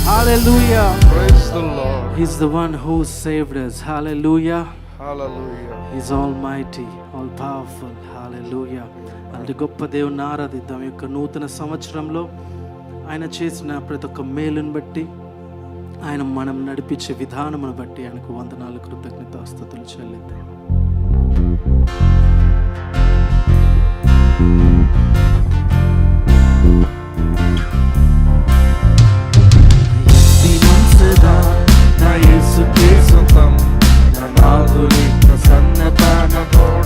Hallelujah. Praise the Lord. He's the one who saved us. Hallelujah. Hallelujah. He's almighty, all powerful. Hallelujah. అలాంటి గొప్ప దేవుని ఆరాధిద్దాం. ఈ యొక్క నూతన సంవత్సరంలో ఆయన చేసిన ప్రతి ఒక్క మేలును బట్టి, ఆయన మనం నడిపించే విధానమును బట్టి ఆయనకు వందనాలు, కృతజ్ఞతాస్తుతులు చెల్లిద్దాం.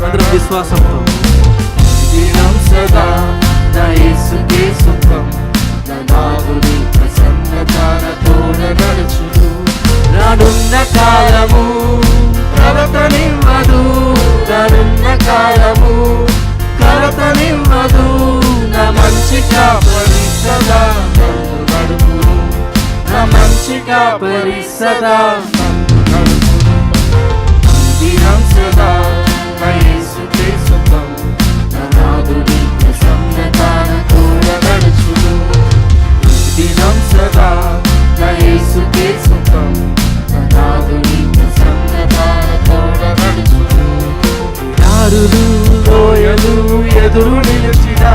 అందరం విశ్వాసంతో దినం సదా నా యేసుకే సొంతం, నా నాదుని ప్రసన్నతతోన నడుచును. రానున్న కాలము కలతనివ్వదు, రానున్న కాలము కలతనివ్వదు. నా మంచి కాపరి సదా నన్ను నడుపును, నా మంచి కాపరి సదా నన్ను నడుపును. దినం సదా నా యేసుకే సొంతం, నా నాదుని ప్రసన్నతతోన నడుచును. దినం సదా నా యేసుకే సొంతం, నా నాదుని ప్రసన్నతతోన నడుచును. దారులు లోయలు ఎదురు నిలిచినా,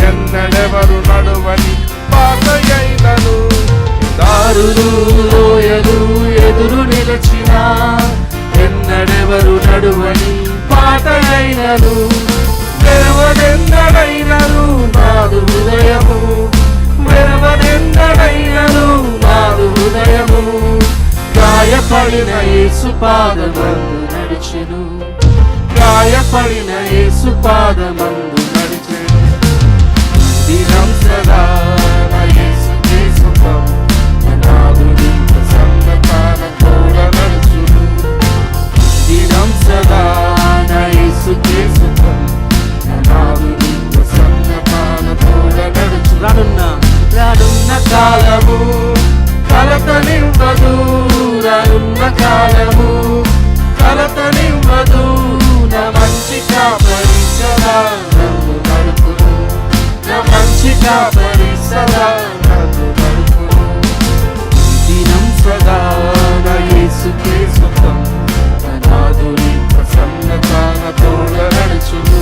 ఎన్నడెవరు నడువని పాతయైనను. దారులు లోయలు ఎదురు నిలిచినా, ఎన్నడెవరు నడువని పాటలైనను. వెరవదెన్నడైనను నాదు హృదయము, వెరవదెన్నడైనను నాదు హృదయము. గాయపడిన యేసు పాదమందు నడిచెను, గాయపడిన యేసు పాదమందు నడిచెను దినం సదా నా యేసుకే సుఖం నాదుని ప్రసన్నతాన తోడ నడుచును దినం సదా నా యేసుకే సుఖం నాదుని ప్రసన్నతాన తోడ నడుచు రానున్న కాలము కలతనివ్వదు రానున్న కాలము కలతనివ్వదు నా మంచి కాపరి సదా నన్ను నడుపును నా మంచి కాపరి సదా నన్ను నడుపును దినం సదా నా యేసుకే సుఖం నాదుని ప్రసన్నతాన తోడ నడుచును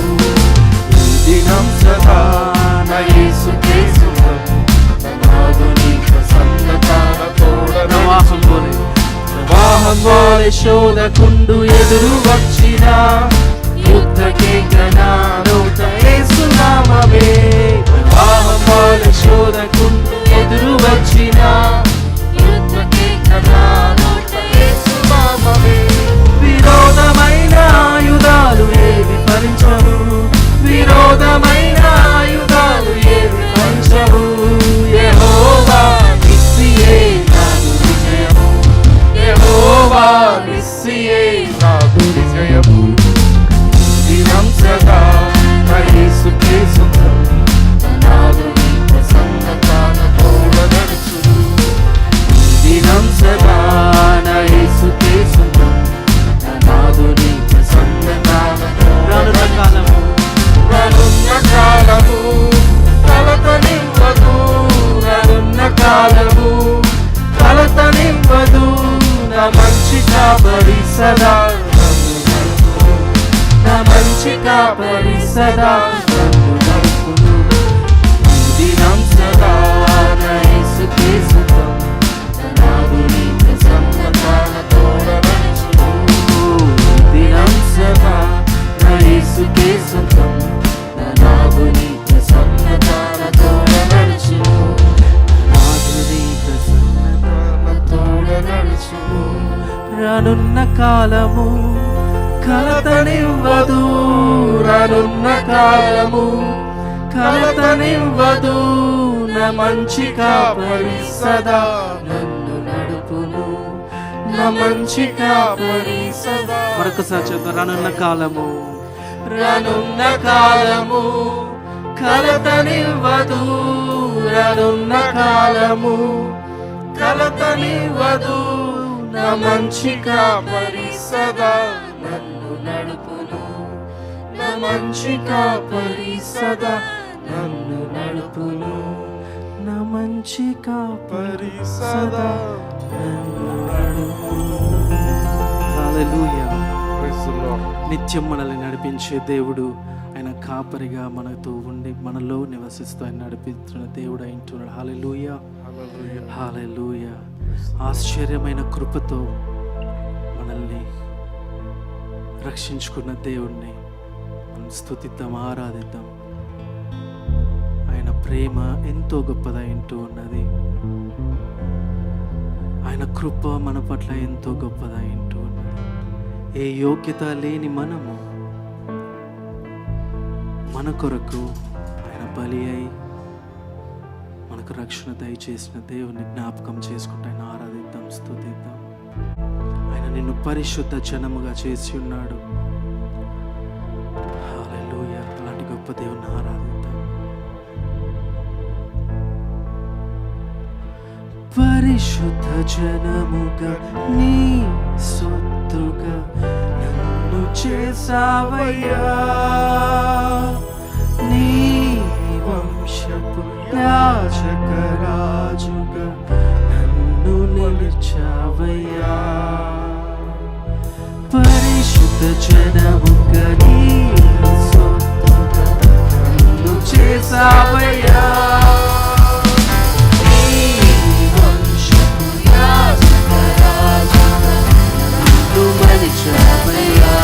దినం సదా నా యేసుకే సుఖం నాదుని ప్రసన్నతాన తోడ ప్రవాహం వలె శోధకుండు ఎదురు వచ్చిన యుద్ధకే ఘనత యేసు నామమే ప్రవాహం వలె శోధకుండు ఎదురు వచ్చిన యుద్ధకే ఘనత యేసు నామమే విరోధమైన ఆయుధాలు ఏవి ఫలించవు విరోధమైన ఆయుధాలు ఏవి ఫలించవు యెహోవా నిస్సియే నాదు విజయము యెహోవా నిస్సియే నాదు విజయము దినం సదా నా యేసుకే సుఖం నాదుని ప్రసన్నతాన తోడ నడుచును దినం సదా నా యేసుకే సుఖం నాదుని ప్రసన్నతాన రానున్న కాలము కలతనివ్వదు రానున్న కాలము కలతనివ్వదు నా మంచి కాపరి సదా నన్ను నడుపును నా మంచి కాపరి సదా నన్ను నడుపును దినం సదా నా యేసుకే సుఖం నాదుని ప్రసన్నతాన తోడ నడుచును దినం సదా నా యేసుకే సుఖం నాదుని ప్రసన్నతాన తోడ నడుచును నాదుని ప్రసన్నతాన తోడ నడుచును రానున్న కాలము కలతనివ్వదు రానున్న కాలము కలతనివ్వదు నా మంచి కాపరి సదా నన్ను నడుపును నా మంచి కాపరి సదా మరొకసారి చెప్తాం రానున్న కాలము రానున్న కాలము కలతనివ్వదు రానున్న కాలము కలతనివ్వదు నా మంచి కాపరి సదా నన్ను నడుపును నా మంచి కాపరి సదా నన్ను నడుపును నా మంచి కాపరి సదా నన్ను నడుపును. హల్లెలూయా. Praise the Lord. నిత్యం మనల్ని నడిపించే దేవుడు ఆయన కాపరిగా మనతో ఉండి మనలో నివసిస్తూ ఆయన నడిపిస్తున్న దేవుడు అయింటున్నాడు. హల్లెలూయా Hallelujah. హల్లెలూయా. ఆశ్చర్యమైన కృపతో మనల్ని రక్షించుకున్న దేవుణ్ణి మనం స్తుతిద్దాం, ఆరాధిద్దాం. ఆయన ప్రేమ ఎంతో గొప్పదైంటూ ఉన్నది. ఆయన కృప మన పట్ల ఎంతో గొప్పదైంటూ ఉన్నది. ఏ యోగ్యత లేని మనము మన కొరకు ఆయన బలి అయి మనకు రక్షణ దయచేసిన దేవుని జ్ఞాపకం చేసుకుంటూ ఆయన ఆరాధిద్దాం, స్తుతిద్దాం. ఆయన నిన్ను పరిశుద్ధ జనముగా చేసి ఉన్నాడు. హల్లెలూయా. అలాంటి గొప్ప దేవుని ఆరాధిద్దాం. పరిశుద్ధ జనముగా నీ సొత్తుగా నన్ను చేసావయ్యా, నీ వంశపు యాజకరాజుగా నన్ను నిలిచావయ్యా. పరిశుద్ధ జనముగా నీ సొత్తుగా నన్ను చేసావయ్యా, నీ వంశపు యాజకరాజుగా నన్ను నిలిచావయ్యా.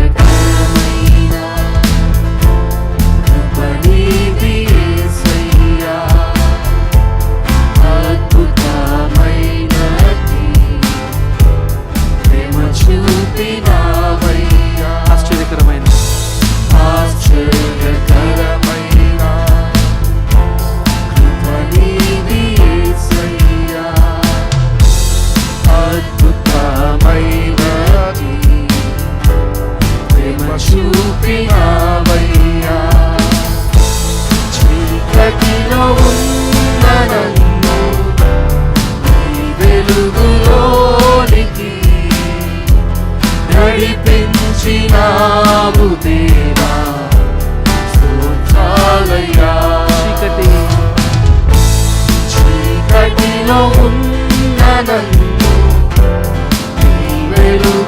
ఆశ్చర్యకరమైన కృపనీది యేసయ్యా, అద్భుతమైనది ప్రేమ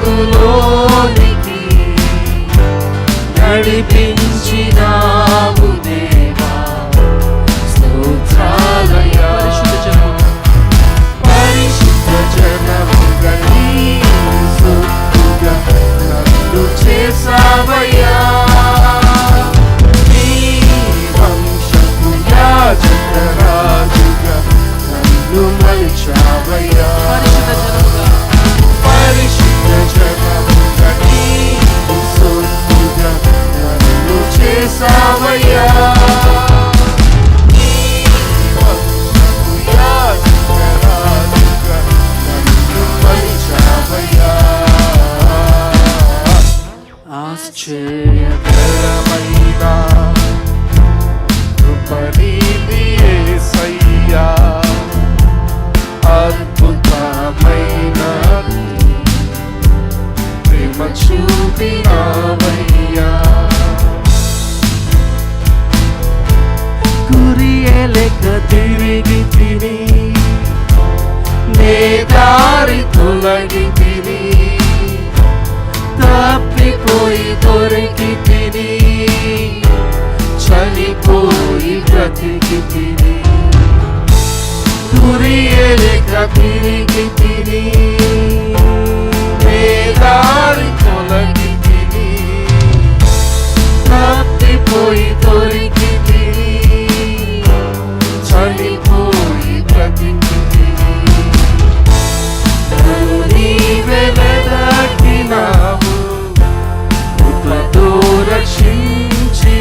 వెలుగులోనికి నడిపించినావు దేవా, స్తోత్రాలయ్యా. పరిశుద్ధ జనముగా నీ సొత్తుగా నన్ను చేసావయ్యా. నీ వంశపు యాజక రాజుగా నన్ను మలిచావయ్యా. పరిశుద్ధ జనముగా నీ సొత్తుగా నన్ను చేసావయ్యా. ఆశ్చర్యకరమైన కృప నీది యేసయ్యా, అద్భుతమైన ప్రేమ చూపినావయ్యా. గురియలేక తిరిగి తిని నే దారి తొలగి తిని, తప్పిపోయి దొరికి తిని, చనిపోయి బ్రతికి తిని. గురియలేక తిరిగి తిని నే దారి తొలగి తిని, తప్పిపోయి దొరికి తిని, చనిపోయి బ్రతికి తిని. నన్ను నీవే వెదకినావు, కృపతో రక్షించినావు.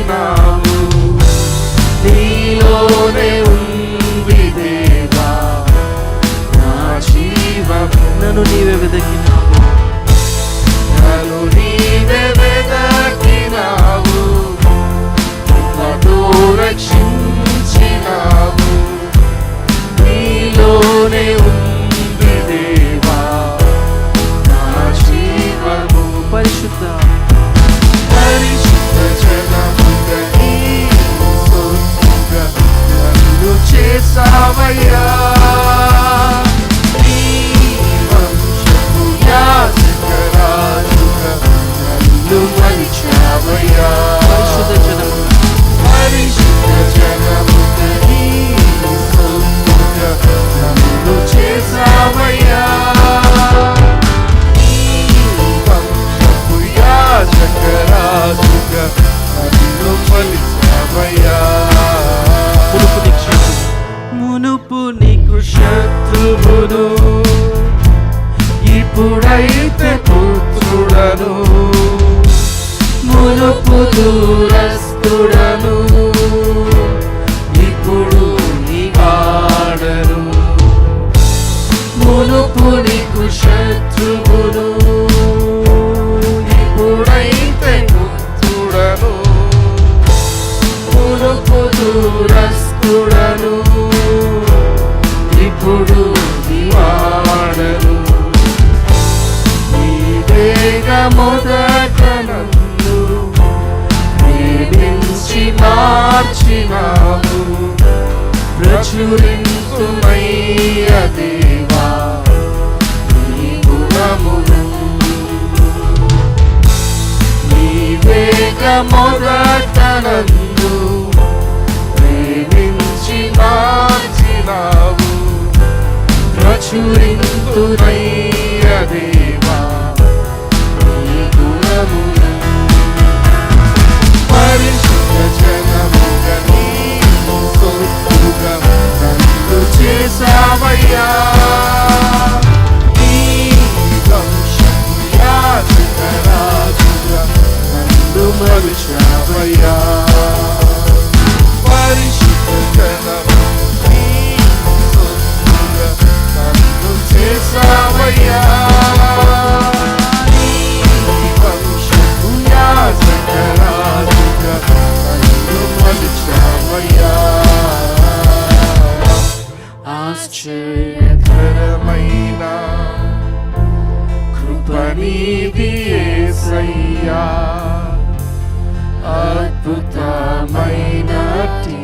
నీలోనే ఉంది దేవా నా జీవం. నన్ను నీవే వెదకినావు, నన్ను నీవే వెదకినావు, కృపతో రక్షించినావు. నీలోనే ఉంది దేవా నా జీవము. పరిశుద్ధ పరిశుద్ధ జనముగా నీ సొత్తుగా నన్ను చేసావయ్యా. నీ వంశపు యాజక రాజుగా నన్ను మలిచావయ్యా. పరిశుద్ధ జనముగా నీ సొత్తుగా నన్ను చేసావయ్యా. మునుపు నీకు శత్రువును, ఇప్పుడైతే పుత్రుడను. మునుపు దూరస్తుడను, ఇప్పుడు నీ వాడను. మునుపు నీకు శత్రువును, ఇప్పుడైతే పుత్రుడను. మునుపు దూరస్తుడను, ఇప్పుడు నీ వాడను. నీవేగా మొదట నన్ను ప్రేమించి మార్చినావు. ప్రచురింతుమయ్య దేవా నీ గుణమును. నీవేగా మొదట నన్ను ప్రేమించి మార్చినావు. ప్రచురింతుమయ్య దేవా నీ గుణమును. పరిశుద్ధ జనముగా నీ సొత్తుగా నన్ను చేసావయ్యా. నీ వంశపు యాజక రాజుగా నన్ను మలిచావయ్యా. పరిశుద్ధ జనముగా నీ సొత్తుగా నన్ను చేసావయ్యా. నీ వంశపు యాజక రాజుగా నన్ను మలిచావయ్యా. ఆశ్చర్యకరమైన కృప నీది యేసయ్యా, అద్భుతమైనటి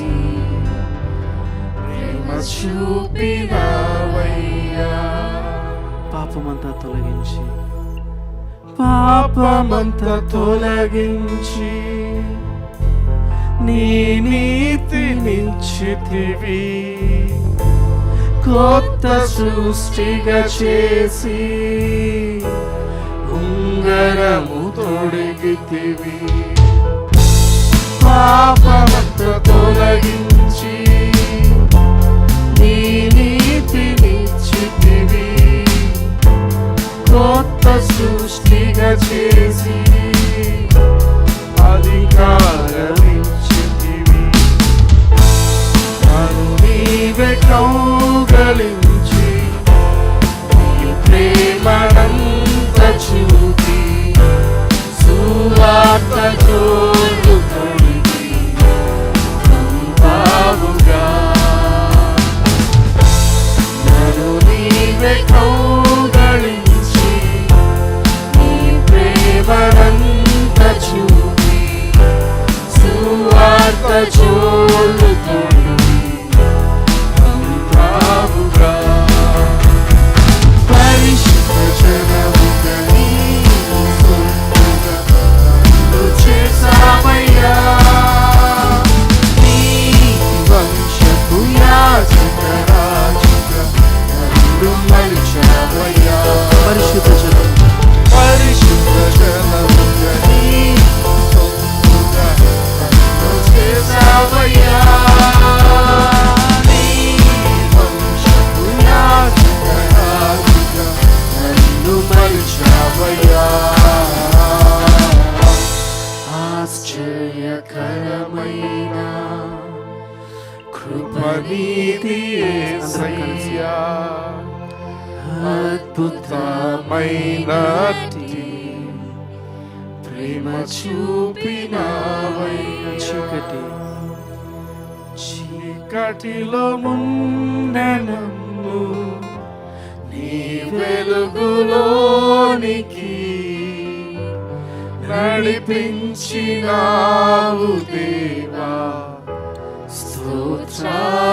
ప్రేమ చూపినావయ్యా. పాపమంతా తొలగించి పాపమంత తొలగించి నీ నీతినిచ్చితివి, కొత్త సృష్టిగా చేసి ఉంగరము తొడిగితివి. పాపమంత తొలగించి నీ నీతినిచ్చితివి, కొత్త సృష్టిగా చేసి అధికారమిచ్చితివి. నన్ను నీవే కౌగలించి నీ ప్రేమనంత చూపి సువార్త జోలు తొడిగి పంపావుగా. నన్ను నీవే కౌగలించి నీ ప్రేమనంత చూపి సువార్త జోలు తొడిగి పంపావుగా. పరిశుద్ధ జనముగా నీవు సొంతుగా నన్ను చేసావయ్యా. నీ వంశపు యాజక రాజుగా నన్ను మలిచావయ్యా. పరిశుద్ధ జనముగా నీవు సొంతుగా నన్ను చేసావయ్యా. నీ వంశపు యాజక రాజుగా నన్ను మలిచావయ్యా. ఆశ్చర్యకరమైన కృపనీతి యేసయ్యా, అద్భుతమైనట్టి ప్రేమ చూపినావయ్యా. చీకటిలో ఉన్న నన్ను నీ వెలుగులోనికి నడిపించినావు దేవా, స్తోత్రాలయ్యా.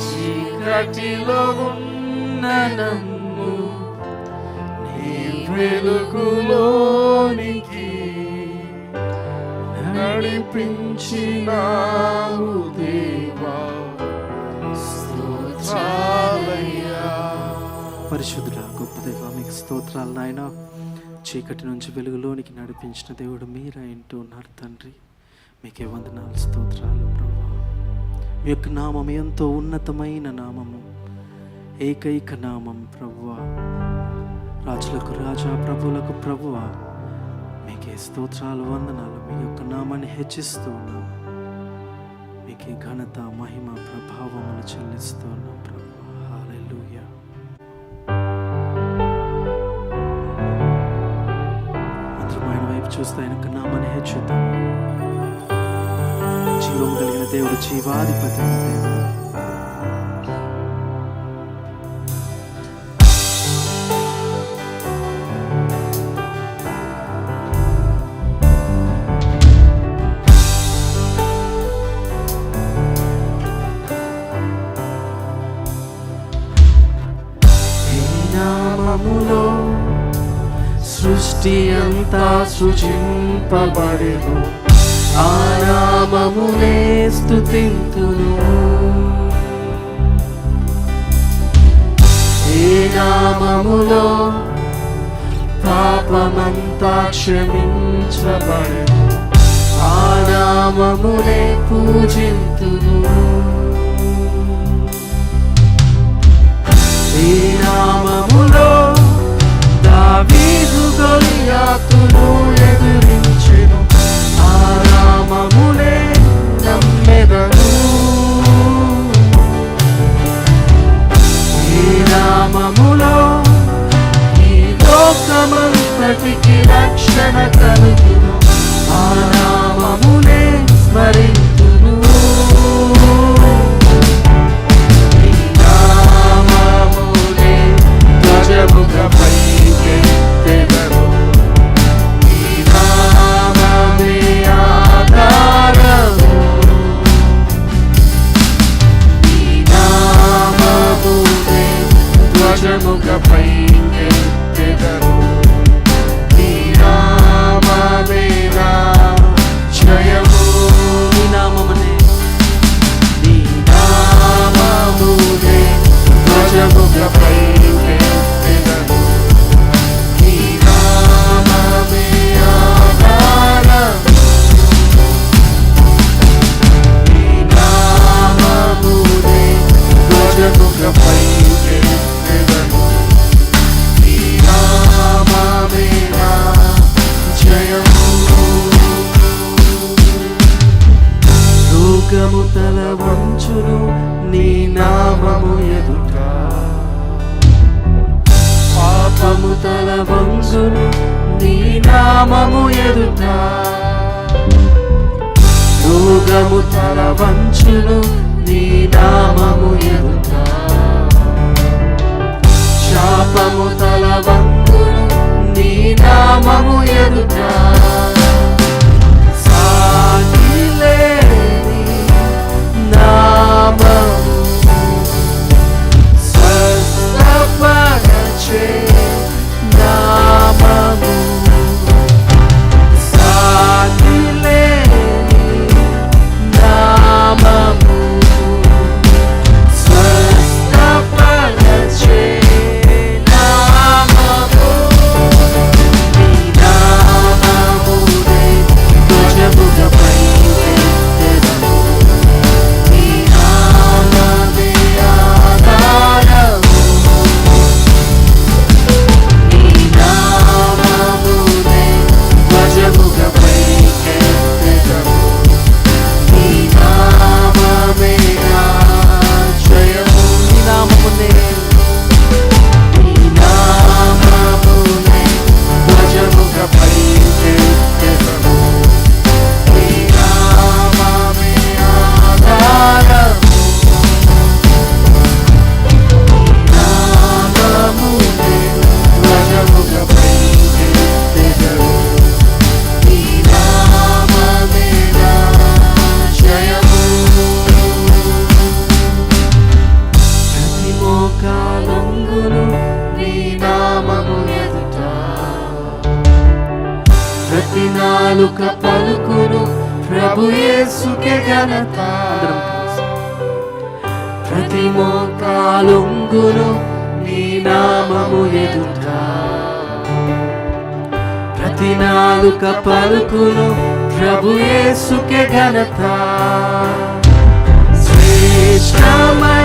చీకటిలో ఉన్న నన్ను నీ వెలుగులోనికి నడిపించినావు దేవా, స్తోత్రాలయ్యా. పరిశుద్ధుడా, గొప్ప దేవా, మీకు స్తోత్రాలు నాయన. చీకటి నుంచి వెలుగులోనికి నడిపించిన దేవుడు మీరైంటూ ఉన్నారు తండ్రి. మీకే వందనాలు, స్తోత్రాలు ప్రభువా. మీ యొక్క నామం ఎంతో ఉన్నతమైన నామము, ఏకైక నామం ప్రభువా. రాజులకు రాజా, ప్రభువులకు ప్రభువా. మీకే స్తోత్రాలు, వందనాలు. మీ యొక్క నామాన్ని హెచ్చిస్తూ ఉన్నాం. మీకే ఘనత, మహిమ, ప్రభావములు చెల్లిస్తూ ఉన్నాం ప్రభువా. హల్లెలూయా. అందరం ఆయన వైపు చూస్తే ఆయన యొక్క నామాన్ని హెచ్చుతాం. జీవము కలిగిన దేవుడు, జీవాధిపతి అయిన దేవుడు. నామములో సృష్టి అంతా సృజింపబడెను, ఆ నామమునే స్తుతింతును. ఏ నామములో పాపమంతా క్షమించబడెను, ఆ నామమునే పూజింతును. ఈ నామములో దావీదు గొలియాతును ఎదిరించెను, ఆ నామమునే నమ్మెదను. ఈ నామములో ఈ లోకమంతటికి రక్షణ కలుగును, ఆ నామమునే స్మరింతును. పైకెత్తెదను, ఈ నామమే ఆధారము, ఈ నామమునే ధ్వజముగా పై నామము ఎదుట రోగము తల వంచును నీ నామము ఎదుట శాపము తల వంచును నీ నామము ఎదుట సాటిలేని నామము స్వస్థపరచే నామము సాటిలేని నామము స్వస్థపరచే నామము నీ నామమునే ధ్వజముగపై ఎత్తెదము నీ నామమే ఆధారము నీ నామమునే ధ్వజముగపై ఎత్తెదము నీ నామమే ఆశ్రయము నీ నామమునే ధ్వజముగపై ఎత్తెదము నీ నామమే ఆధారము నామమునే ధ్వజముగపై ఎత్తెదము నీ నామమే ఆశ్రయము ప్రతి మోకాలొంగును నీ నామము ఎదుట ప్రతి నాలుక పలుకును ప్రభు యేసుకే ఘనత ప్రతి మోకాలొంగును నీ నామము ఎదుట ప్రతి నాలుక పలుకును ప్రభు యేసుకే ఘనత శ్రేష్టమైన